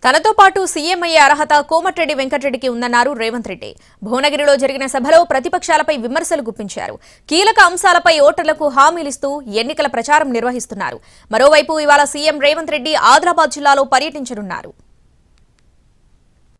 తనతో పాటు సీఎం అయ్యే అర్హత కోమటిరెడ్డి వెంకటరెడ్డికి ఉందన్నారు రేవంత్ రెడ్డి. భువనగిరిలో జరిగిన సభలో ప్రతిపక్షాలపై విమర్శలు గుప్పించారు. కీలక అంశాలపై ఓటర్లకు హామీలిస్తూ ఎన్నికల ప్రచారం నిర్వహిస్తున్నారు. మరోవైపు ఇవాళ సీఎం రేవంత్ రెడ్డి ఆదిలాబాద్ జిల్లాలో పర్యటించనున్నారు.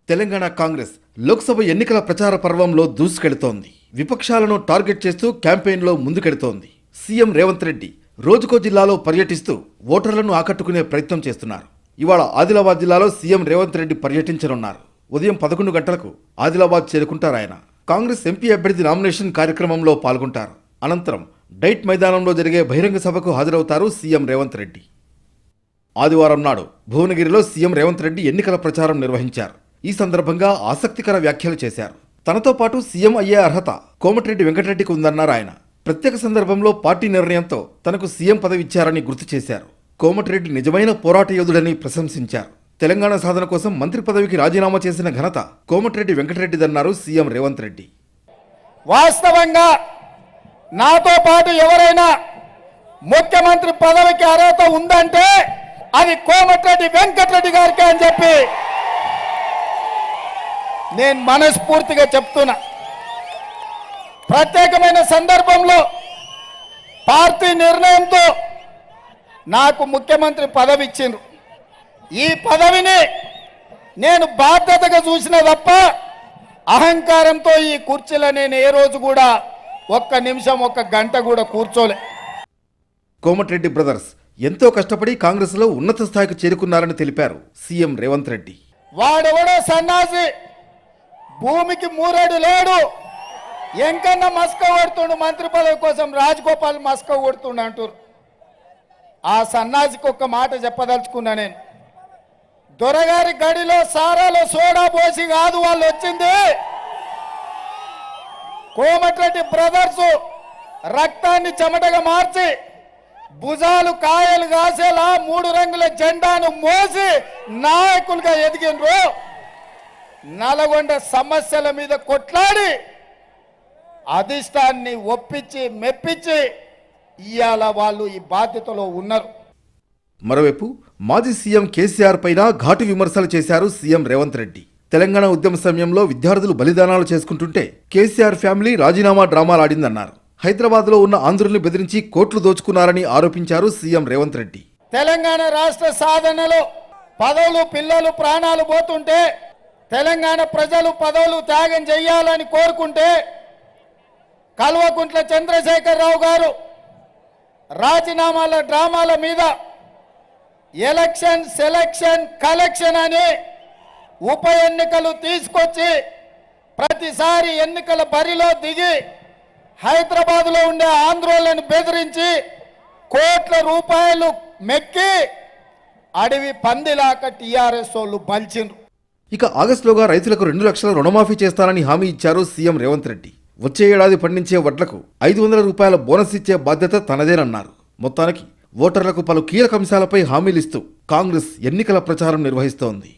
తెలంగాణ కాంగ్రెస్ లోక్సభ ఎన్నికల ప్రచార పర్వంలో దూసుకెడుతోంది. విపక్షాలను టార్గెట్ చేస్తూ క్యాంపెయిన్లో ముందుకెడుతోంది. సీఎం రేవంత్ రెడ్డి రోజుకో జిల్లాలో పర్యటిస్తూ ఓటర్లను ఆకట్టుకునే ప్రయత్నం చేస్తున్నారు. ఇవాళ ఆదిలాబాద్ జిల్లాలో సీఎం రేవంత్ రెడ్డి పర్యటించనున్నారు. ఉదయం 11 గంటలకు ఆదిలాబాద్ చేరుకుంటారు. ఆయన కాంగ్రెస్ ఎంపీ అభ్యర్థి నామినేషన్ కార్యక్రమంలో పాల్గొంటారు. అనంతరం డైట్ మైదానంలో జరిగే బహిరంగ సభకు హాజరవుతారు సీఎం రేవంత్ రెడ్డి. ఆదివారం నాడు భువనగిరిలో సీఎం రేవంత్ రెడ్డి ఎన్నికల ప్రచారం నిర్వహించారు. ఈ సందర్భంగా ఆసక్తికర వ్యాఖ్యలు చేశారు. తనతో పాటు సీఎం అయ్యే అర్హత కోమటిరెడ్డి వెంకటరెడ్డికి ఉందన్నారు ఆయన. ప్రత్యేక సందర్భంలో పార్టీ నిర్ణయంతో తనకు సీఎం పదవి ఇచ్చారని గుర్తు చేశారు. కోమటిరెడ్డి నిజమైన పోరాట యోధుడని ప్రశంసించారు. తెలంగాణ సాధన కోసం మంత్రి పదవికి రాజీనామా చేసిన ఘనత కోమటిరెడ్డి వెంకటరెడ్డిదన్నారు సీఎం రేవంత్ రెడ్డి. వాస్తవంగా నాతో పాటు ఎవరైనా ముఖ్యమంత్రి పదవికి అర్హత ఉందంటే అది కోమటిరెడ్డి వెంకటరెడ్డి గారికి అని చెప్పి నేను మనస్ఫూర్తిగా చెప్తున్నా. ప్రత్యేకమైన సందర్భంలో పార్టీ నిర్ణయంతో నాకు ముఖ్యమంత్రి పదవి ఇచ్చిండ్రు. ఈ పదవిని నేను బాధ్యతగా చూసిన తప్ప అహంకారంతో ఈ కుర్చీలో నేను ఏ రోజు కూడా ఒక్క నిమిషం ఒక్క గంట కూడా కూర్చోలే. కోమటిరెడ్డి బ్రదర్స్ ఎంతో కష్టపడి కాంగ్రెస్లో ఉన్నత స్థాయికి చేరుకున్నారని తెలిపారు సీఎం రేవంత్ రెడ్డి. వాడెవడో సన్నాసి భూమికి మూరేడు లేడు, ఎంకన్నా మస్క కొడుతుండు మంత్రి పదవి కోసం, రాజగోపాల్ మస్క కొడుతుండు అంటారు. ఆ సన్నాసికి ఒక్క మాట చెప్పదలుచుకున్నా నేను. దొరగారి గడిలో సారాలో సోడా పోసి కాదు వాళ్ళు వచ్చింది. కోమటిరెడ్డి బ్రదర్స్ రక్తాన్ని చెమటగా మార్చి భుజాలు కాయలు కాసేలా 3 రంగుల జెండాను మోసి నాయకులుగా ఎదిగినరు. నల్గొండ సమస్యల మీద కొట్లాడి అధిష్టాన్ని ఒప్పించి మెప్పించి ఇవాళ వాళ్ళు ఈ బాధ్యతలో ఉన్నారు. మరోవైపు మాజీ సీఎం కేసీఆర్ పైన ఘాటు విమర్శలు చేశారు సీఎం రేవంత్ రెడ్డి. తెలంగాణ ఉద్యమ సమయంలో విద్యార్థులు బలిదానాలు చేసుకుంటుంటే కేసీఆర్ ఫ్యామిలీ రాజీనామా డ్రామాలాడిందన్నారు. హైదరాబాద్లో ఉన్న ఆంధ్రుల్ని బెదిరించి కోట్లు దోచుకున్నారని ఆరోపించారు సీఎం రేవంత్ రెడ్డి. తెలంగాణ రాష్ట్ర సాధనలో పదవులు పిల్లలు ప్రాణాలు పోతుంటే తెలంగాణ ప్రజలు పదవులు త్యాగం చేయాలని కోరుకుంటే కల్వకుంట్ల చంద్రశేఖరరావు గారు రాజీనామాల డ్రామాల మీద ఎలక్షన్ సెలక్షన్ కలెక్షన్ అని ఉప ఎన్నికలు తీసుకొచ్చి ప్రతిసారి ఎన్నికల బరిలో దిగి హైదరాబాద్లో ఉండే ఆంధ్రోళ్లను బెదిరించి కోట్ల రూపాయలు మెక్కి అడవి పందిలాక టీఆర్ఎస్ వాళ్ళు బలిచిండ్రు. ఇక ఆగస్టులోగా రైతులకు 2 లక్షల రుణమాఫీ చేస్తానని హామీ ఇచ్చారు సీఎం రేవంత్ రెడ్డి. వచ్చే ఏడాది పండించే వడ్లకు 500 రూపాయల బోనస్ ఇచ్చే బాధ్యత తనదేనన్నారు. మొత్తానికి ఓటర్లకు పలు కీలక అంశాలపై హామీలిస్తూ కాంగ్రెస్ ఎన్నికల ప్రచారం నిర్వహిస్తోంది.